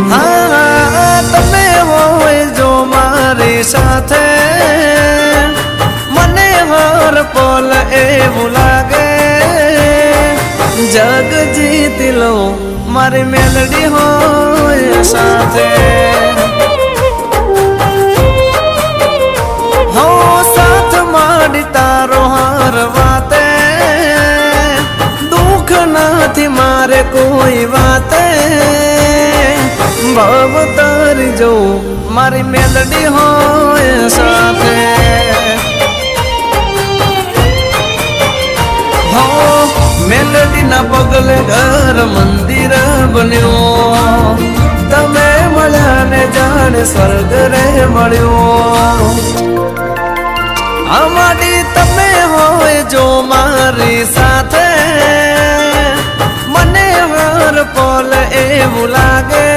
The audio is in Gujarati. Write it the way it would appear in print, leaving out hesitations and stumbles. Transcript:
હા તમે હોય જો મારી સાથે મને હર પલ એવું લાગે જગ જીતી લો મારી મેલડી હોય સાથે હો સાથ માંડી તારો હર વાતે દુઃખ નથી મારે કોઈ વાતે ભવ તારી જો મારી મેલડી હોય સાથે હો મેલડી ના પગલે ઘર મંદિર બન્યો તમે મળ્યા ને જાણે સ્વર્ગ રે મળ્યો અમારી તમે હોય જો મારી સાથે મને હર પલ એવું લાગે